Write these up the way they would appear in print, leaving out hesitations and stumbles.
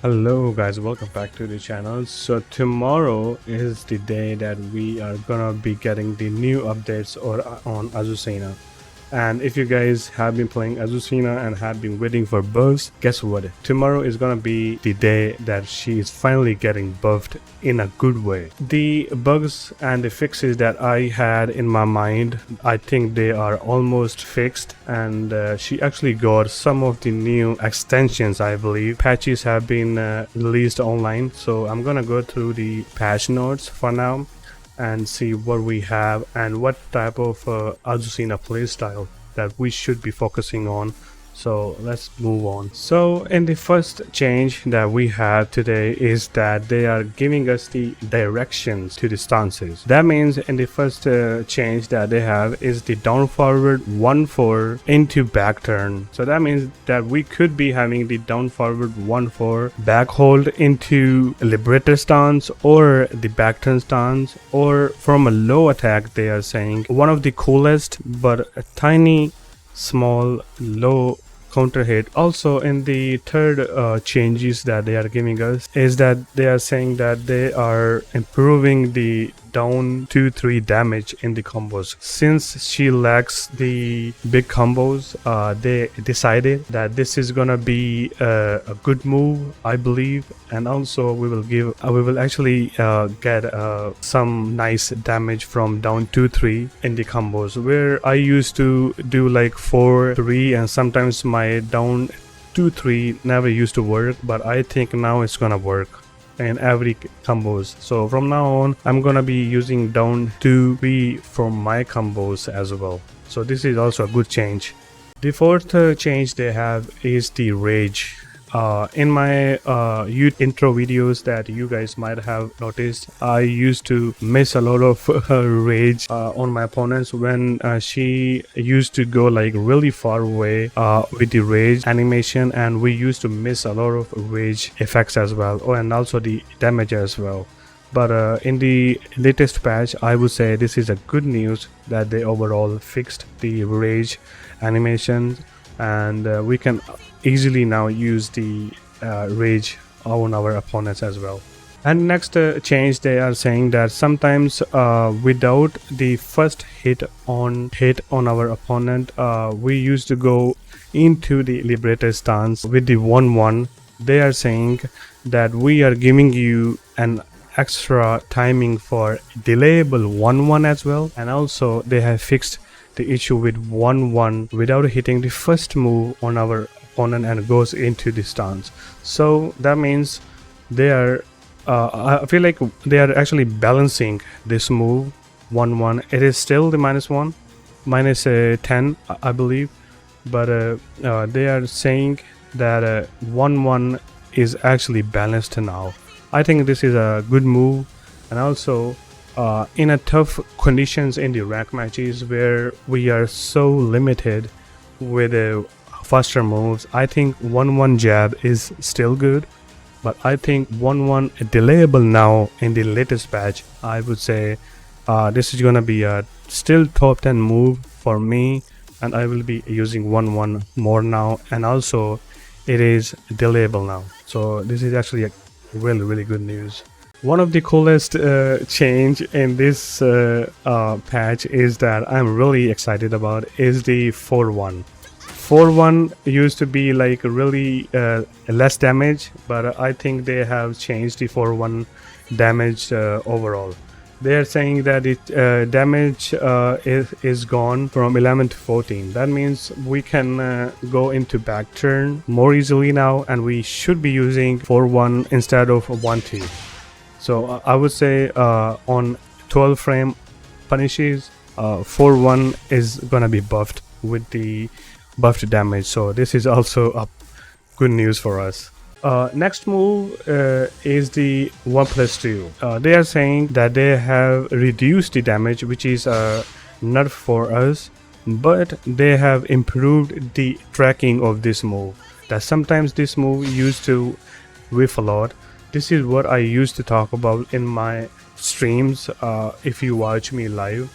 Hello guys, welcome back to the channel. So tomorrow is the day that we are gonna be getting the new updates on Azucena. And if you guys have been playing Azucena and have been waiting for buffs, guess what? Tomorrow is gonna be the day that she is finally getting buffed in a good way. The bugs and the fixes that I had in my mind, I think they are almost fixed, and she actually got some of the new extensions. I believe patches have been released online, so I'm gonna go through the patch notes for now and see what we have and what type of Azucena playstyle that we should be focusing on. So let's move on. So in the first change that we have today is that they are giving us the directions to the stances. That means in the first change that they have is the down forward 1-4 into back turn. So that means that we could be having the down forward 1-4 back hold into liberator stance or the back turn stance, or from a low attack. They are saying one of the coolest but a tiny small low counter hit. Also in the third changes that they are giving us is that they are saying that they are improving the down 2-3 damage in the combos. Since she lacks the big combos, they decided that this is gonna be a good move, I believe, and also we will actually get some nice damage from down 2-3 in the combos, where I used to do like 4-3 and sometimes my down 2-3 never used to work, but I think now it's gonna work in every combos. So from now on I'm gonna be using down 2-3 for my combos as well. So this is also a good change. The fourth change they have is the rage. In my intro videos that you guys might have noticed, I used to miss a lot of rage on my opponents when she used to go like really far away with the rage animation, and we used to miss a lot of rage effects as well, and also the damage as well. But in the latest patch, I would say this is a good news that they overall fixed the rage animations, and we can easily now use the rage on our opponents as well. And next change, they are saying that sometimes without the first hit on our opponent, we used to go into the liberator stance with the 1-1. They are saying that we are giving you an extra timing for delayable 1-1 as well, and also they have fixed the issue with 1-1 without hitting the first move on our opponent and goes into the stance. So that means they are I feel like they are actually balancing this move 1-1. It is still the -1 -10 I believe, but they are saying that 1-1 is actually balanced now. I think this is a good move, and also in a tough conditions in the rank matches where we are so limited with faster moves, I think 1-1 jab is still good, but I think 1-1 delayable now in the latest patch, I would say this is gonna be a still top 10 move for me, and I will be using 1-1 more now, and also it is delayable now. So this is actually a really good news. One of the coolest change in this patch is that I'm really excited about is the 4-1. 4-1 used to be like really less damage, but I think they have changed the 4-1 damage overall. They are saying that it damage is gone from 11 to 14. That means we can go into back turn more easily now, and we should be using 4-1 instead of 1-2. So I would say on 12 frame punishes, 4-1 is gonna be buffed with the buffed damage. So this is also a good news for us. Next move is the 1+2. They are saying that they have reduced the damage, which is not for us, but they have improved the tracking of this move. That sometimes this move used to whiff a lot. This is what I used to talk about in my streams if you watch me live,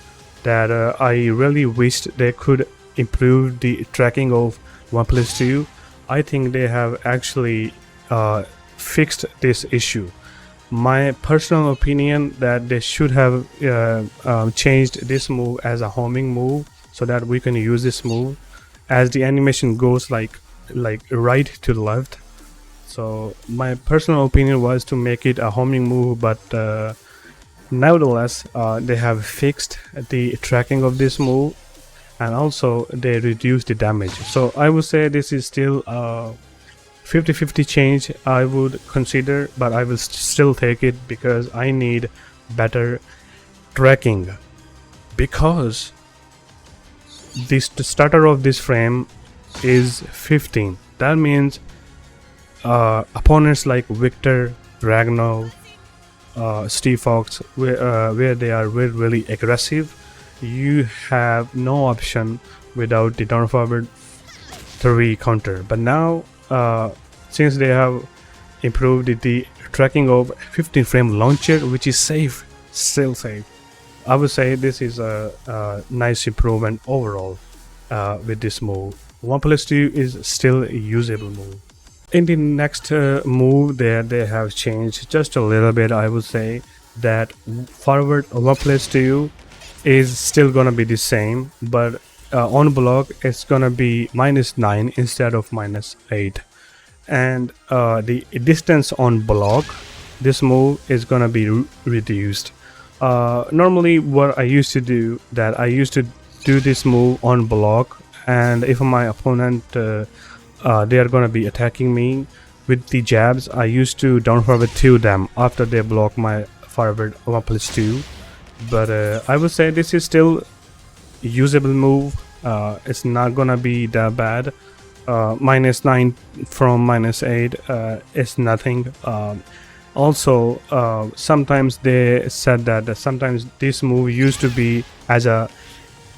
that I really wished they could improve the tracking of 1+2. I think they have actually fixed this issue. My personal opinion that they should have changed this move as a homing move, so that we can use this move as the animation goes like right to the left. So my personal opinion was to make it a homing move, but nevertheless they have fixed the tracking of this move, and also they reduced the damage. So I would say this is still a 50-50 change I would consider, but I will still take it because I need better tracking, because the starter of this frame is 15. That means opponents like Victor, Ragnar, Steve Fox, where they are really aggressive, you have no option without the down forward 3 counter. But now since they have improved the tracking of 15 frame launcher, which is safe, still safe, I would say this is a nice improvement overall with this move. 1+2 is still a usable move. In the next move there, they have changed just a little bit. I would say that forward 1+2 is still gonna be the same, but on block it's gonna be -9 instead of -8, and the distance on block, this move is gonna be reduced. Normally what I used to do, that I used to do this move on block, and if my opponent they are gonna be attacking me with the jabs, I used to down forward 2 them after they block my forward 1+2. But I would say this is still a usable move. It's not gonna be that bad. -9 from -8 is nothing. Also sometimes they said that sometimes this move used to be as a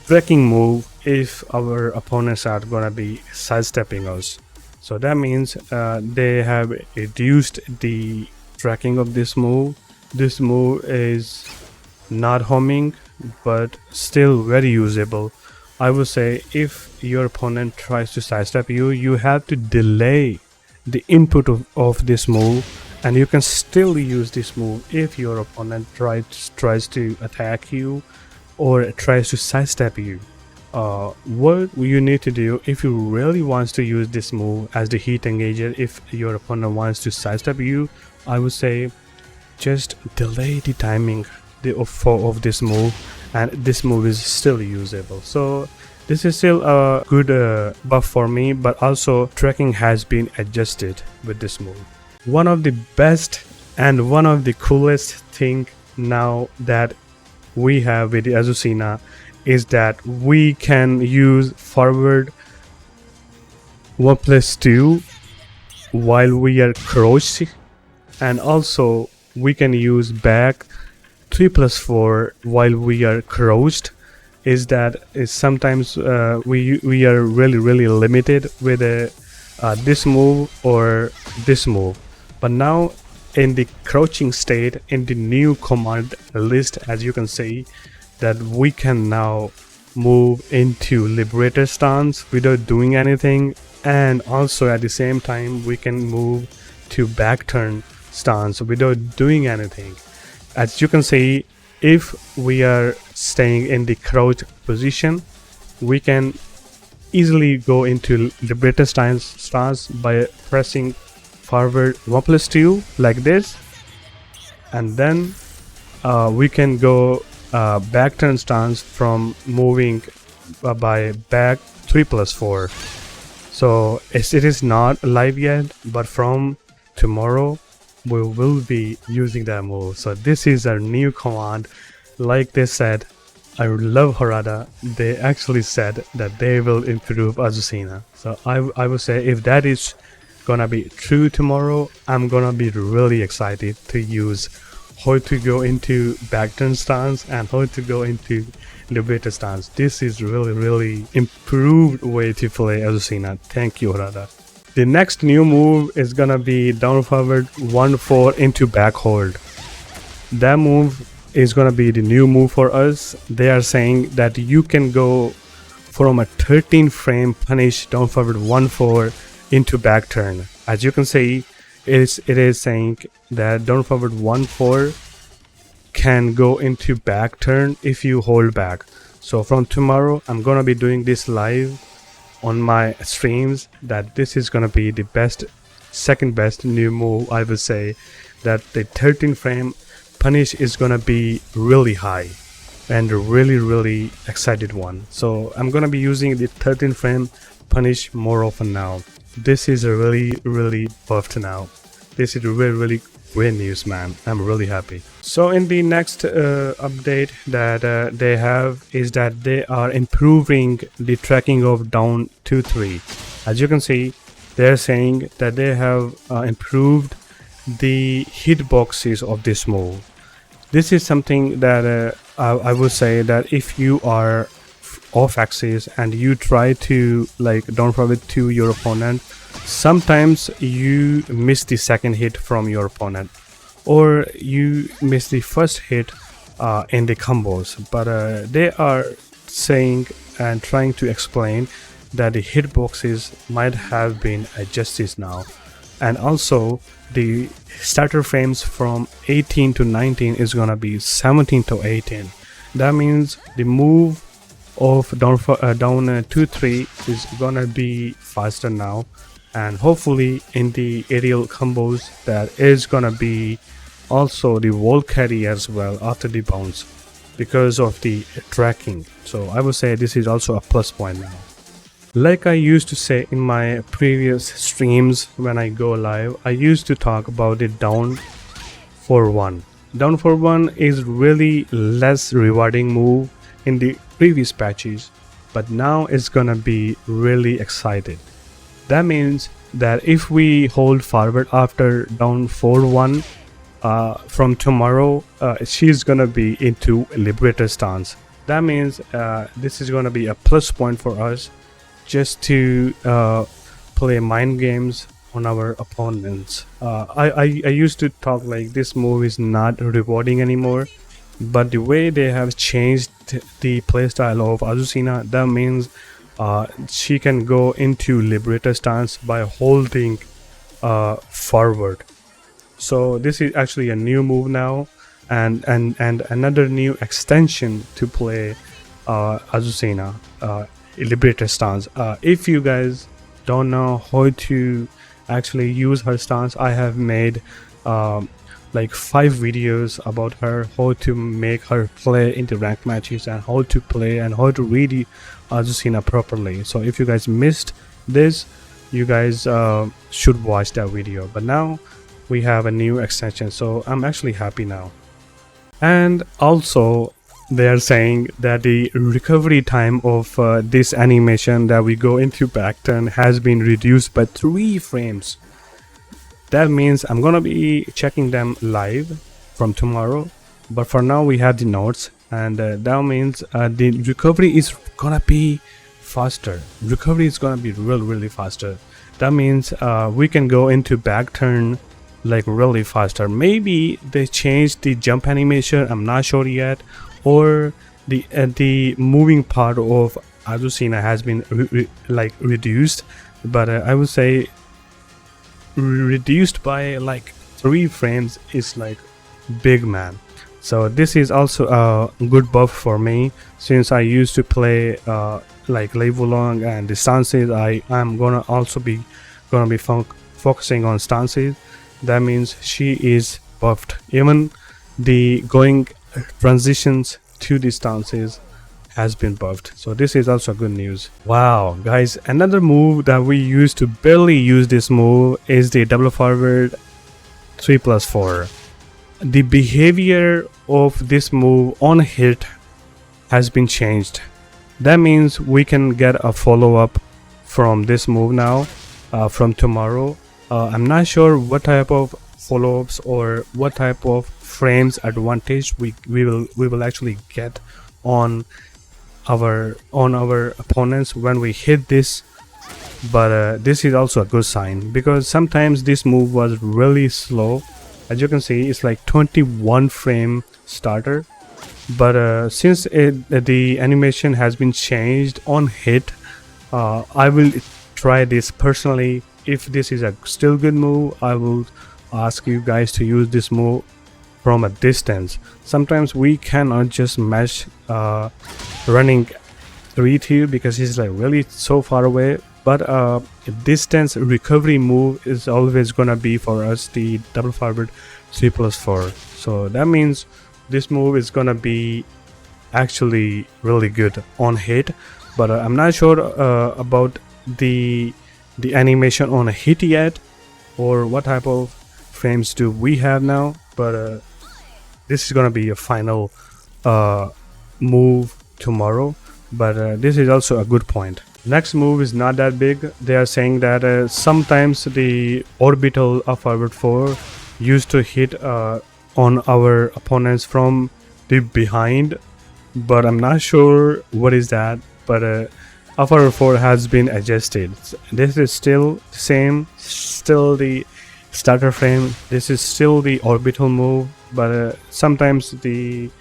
tracking move if our opponents are gonna be sidestepping us. So that means they have reduced the tracking of this move. This move is not homing, but still very usable. I would say if your opponent tries to sidestep you, you have to delay the input of this move, and you can still use this move if your opponent tries to attack you or tries to sidestep you. What you need to do if you really wants to use this move as the heat engager, if your opponent wants to sidestep you, I would say just delay the timing of this move, and this move is still usable. So this is still a good buff for me, but also tracking has been adjusted with this move. One of the best and one of the coolest thing now that we have with the Azucena is that we can use forward 1+2 while we are crouched, and also we can use back 3+4 while we are crouched. Is that is sometimes we are really limited with this move or this move. But now in the crouching state, in the new command list, as you can see, that we can now move into liberator stance without doing anything, and also at the same time we can move to back turn stance without doing anything. As you can see, if we are staying in the crouch position, we can easily go into liberator stance by pressing forward 1+2 like this, and then we can go back turn stance from moving by back 3+4. So it is not live yet, but from tomorrow we will be using that move. So this is our new command. Like they said, I love Harada. They actually said that they will improve Azucena. So I would say if that is gonna be true tomorrow, I'm gonna be really excited to use how to go into back turn stance and how to go into liberator stance. This is really improved way to play Azucena. Thank you, Harada. The next new move is gonna be down forward 1-4 into back hold. That move is gonna be the new move for us. They are saying that you can go from a 13 frame punish down forward 1-4 into back turn. As you can see, it is saying that down forward 1-4 can go into back turn if you hold back. So from tomorrow I'm gonna be doing this live on my streams, that this is gonna be the best, second best new move. I would say that the 13 frame punish is gonna be really high and really excited one. So I'm gonna be using the 13 frame punish more often now. This is a really buffed now. This is really great news, man. I'm really happy. So in the next update that they have is that they are improving the tracking of down 2-3. As you can see, they're saying that they have improved the hitboxes of this move. This is something that I would say that if you are off axis and you try to like down forward to your opponent, sometimes you miss the second hit from your opponent, or you miss the first hit in the combos. But they are saying and trying to explain that the hitboxes might have been adjusted now, and also the starter frames from 18 to 19 is gonna be 17 to 18. That means the move of down 2-3 is gonna be faster now, and hopefully in the aerial combos that is gonna be also the wall carry as well after the bounce because of the tracking. So I would say this is also a plus point now. Like I used to say in my previous streams when I go live, I used to talk about the down for 1. Down for 1 is really less rewarding move in the previous patches, but now it's gonna be really excited. That means that if we hold forward after down 4-1 from tomorrow, she's gonna be into liberator stance. That means this is gonna be a plus point for us just to play mind games on our opponents. I used to talk like this move is not rewarding anymore, but the way they have changed the playstyle of Azucena, that means she can go into liberator stance by holding forward. So this is actually a new move now, and another new extension to play Azucena, liberator stance. If you guys don't know how to actually use her stance, I have made like 5 videos about her, how to make her play into ranked matches and how to play and how to read the Azucena properly. So if you guys missed this, you guys should watch that video. But now we have a new extension, so I'm actually happy now. And also they are saying that the recovery time of this animation that we go into back turn has been reduced by 3 frames. That means I'm gonna be checking them live from tomorrow, but for now we have the notes, and that means the recovery is gonna be faster. Recovery is gonna be really faster. That means we can go into back turn like really faster. Maybe they changed the jump animation, I'm not sure yet, or the moving part of Azucena has been reduced, but I would say reduced by like 3 frames is like big, man. So this is also a good buff for me, since I used to play like Levelong and the stances. I'm gonna also be focusing on stances. That means she is buffed. Even the going transitions to the stances has been buffed. So this is also good news. Wow, guys, another move that we used to barely use this move is the double forward 3+4. The behavior of this move on hit has been changed. That means we can get a follow-up from this move now from tomorrow. I'm not sure what type of follow-ups or what type of frames advantage we will actually get on our opponents when we hit this, but this is also a good sign, because sometimes this move was really slow. As you can see, it's like 21 frame starter, but since the animation has been changed on hit, I will try this personally if this is a still good move, I will ask you guys to use this move from a distance. Sometimes we cannot just match running 3-2 because he's like really so far away, but a distance recovery move is always gonna be for us the double forward 3+4. So that means this move is gonna be actually really good on hit, but I'm not sure about the animation on a hit yet, or what type of frames do we have now, but this is gonna be a final move tomorrow. But this is also a good point. Next move is not that big. They are saying that sometimes the orbital of forward 4 used to hit on our opponents from the behind, but I'm not sure what is that. But forward 4 has been adjusted. This is still the same, still the starter frame. This is still the orbital move, but sometimes the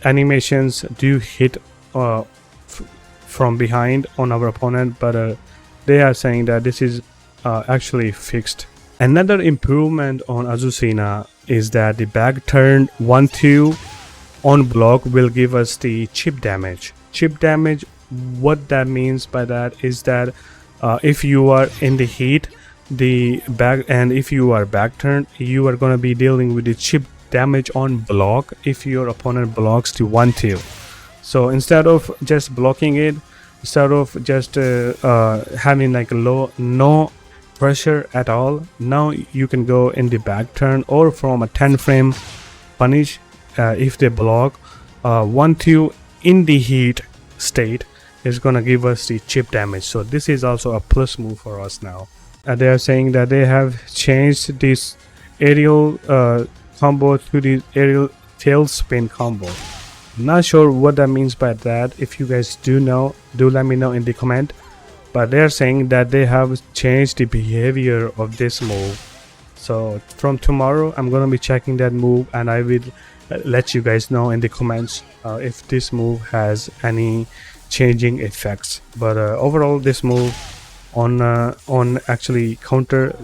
animations do hit from behind on our opponent, but they are saying that this is actually fixed. Another improvement on Azucena is that the back turn 1-2 on block will give us the chip damage. Chip damage, what that means by that is that if you are in the heat, the back, and if you are back turned, you are going to be dealing with the chip damage on block if your opponent blocks the 1-2. So instead of just blocking it, instead of just having like no pressure at all, now you can go in the back turn or from a 10 frame punish if they block 1-2 in the heat state is gonna give us the chip damage. So this is also a plus move for us now. They are saying that they have changed this aerial combo to the aerial tailspin combo. Not sure what that means by that. If you guys do know, do let me know in the comment. But they're saying that they have changed the behavior of this move. So from tomorrow I'm gonna be checking that move, and I will let you guys know in the comments if this move has any changing effects. But overall, this move on actually counter,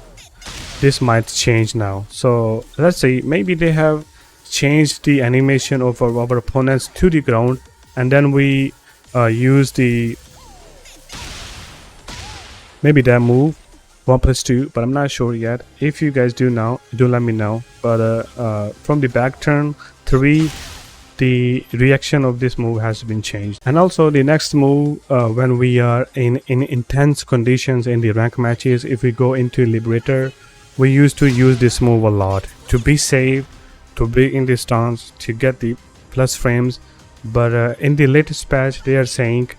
this might change now. So let's see, maybe they have changed the animation of our opponents to the ground, and then we use the maybe that move 1+2, but I'm not sure yet. If you guys do know, do let me know. But from the back turn 3, the reaction of this move has been changed. And also the next move, when we are in intense conditions in the rank matches, if we go into Liberator, we used to use this move a lot to be safe, to be in the stance, to get the plus frames. But in the latest patch, they are saying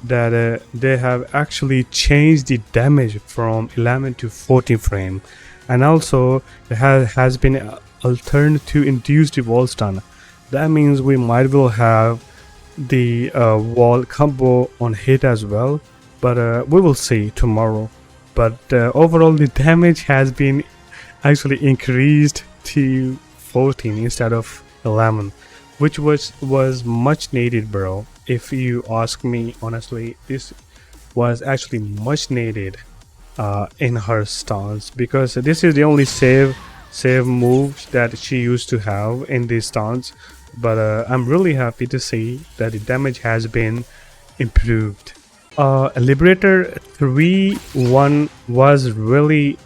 that they have actually changed the damage from 11 to 14 frame, and also it has been altered to induce the wall stun. That means we might well have the wall combo on hit as well, but we will see tomorrow. But overall, the damage has been actually increased to 14 instead of 11, which was much needed, bro. If you ask me honestly, this was actually much needed in her stance, because this is the only save moves that she used to have in this stance. But I'm really happy to see that the damage has been improved. Liberator 3-1 was really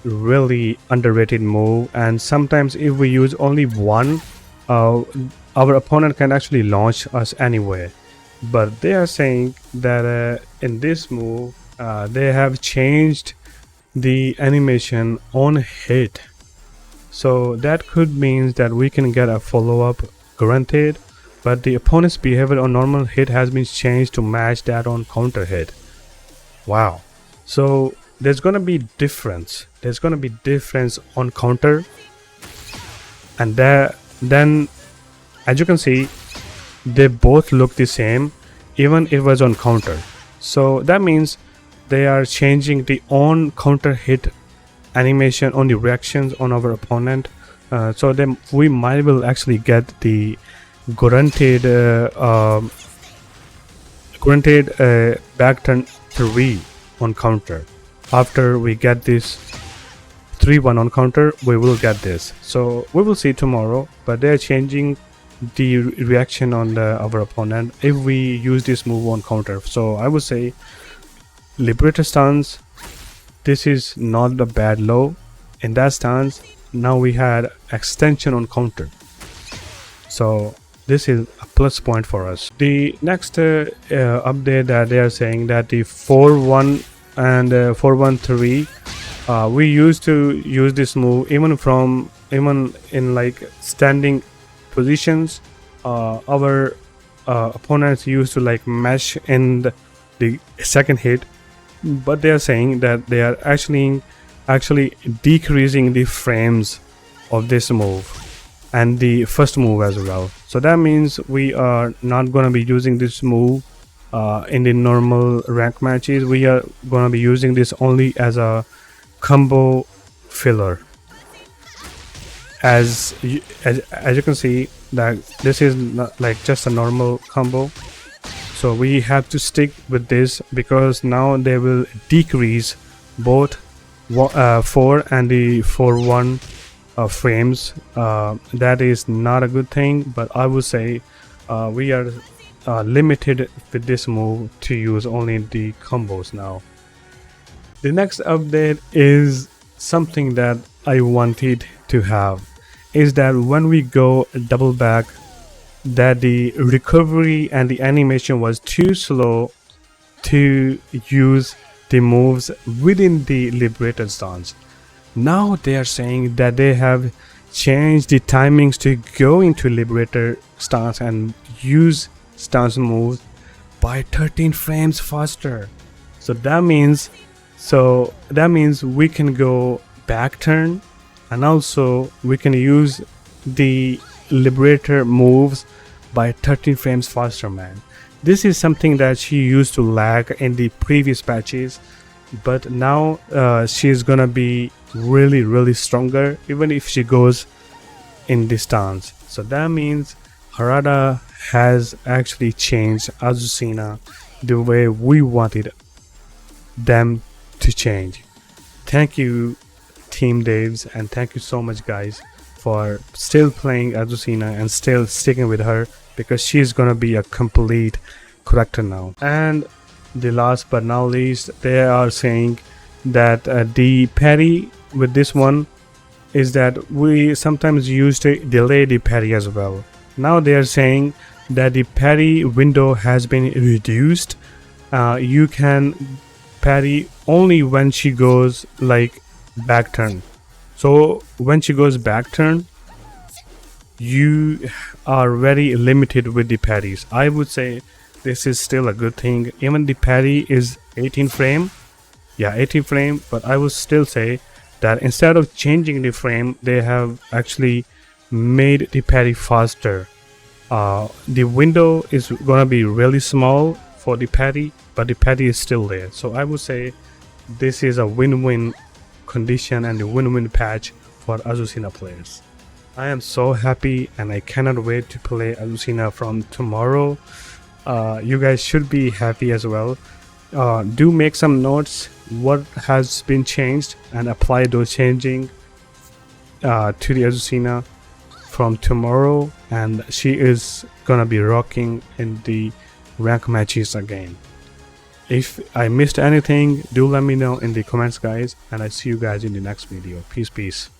underrated move, and sometimes if we use only one, our opponent can actually launch us anyway. But they are saying that in this move they have changed the animation on hit, so that could mean that we can get a follow-up granted, but the opponent's behavior on normal hit has been changed to match that on counter hit. Wow. So there's gonna be difference, on counter, and then as you can see, they both look the same even if it was on counter. So that means they are changing the on counter hit animation on the reactions on our opponent, so then we might will actually get the granted back turn 3 on counter. after we get this 3-1 on counter, we will get this. So we will see tomorrow, but they're changing the reaction on our opponent if we use this move on counter. So I would say Liberator stance, this is not a bad low. In that stance, now we had extension on counter, so this is a plus point for us. The next update that they are saying that the 4-1 and 4-1-3, we used to use this move even in like standing positions. Our opponents used to like mesh in the second hit, but they are saying that they are actually decreasing the frames of this move and the first move as well. So that means we are not going to be using this move in the normal rank matches. We are going to be using this only as a combo filler. As you can see, that this is not like just a normal combo, so we have to stick with this because now they will decrease both 4 and the 4-1 frames. That is not a good thing, but I would say we are limited with this move to use only the combos now. The next update is something that I wanted to have, is that when we go double back, that the recovery and the animation was too slow to use the moves within the liberated stance. Now they are saying that they have changed the timings to go into liberator stance and use stance moves by 13 frames faster. So that means we can go back turn, and also we can use the liberator moves by 13 frames faster, man. This is something that she used to lag in the previous patches, but now she's gonna be really stronger even if she goes in this stance. So that means Harada has actually changed Azucena the way we wanted them to change. Thank you, Team Daves, and thank you so much, guys, for still playing Azucena and still sticking with her, because she's gonna be a complete character now. And the last but not least, they are saying that the parry with this one is that we sometimes used to delay the parry as well. Now they are saying that the parry window has been reduced. You can parry only when she goes like back turn. So when she goes back turn, you are very limited with the parries. I would say this is still a good thing. Even the parry is 18 frame, yeah, 18 frame, but I would still say that instead of changing the frame, they have actually made the parry faster. The window is gonna be really small for the parry, but the parry is still there. So I would say this is a win-win condition and a win-win patch for Azucena players. I am so happy and I cannot wait to play Azucena from tomorrow. You guys should be happy as well. Do make some notes what has been changed and apply those changing to the Azucena from tomorrow, and she is gonna be rocking in the rank matches again. If I missed anything, do let me know in the comments, guys, and I see you guys in the next video. Peace.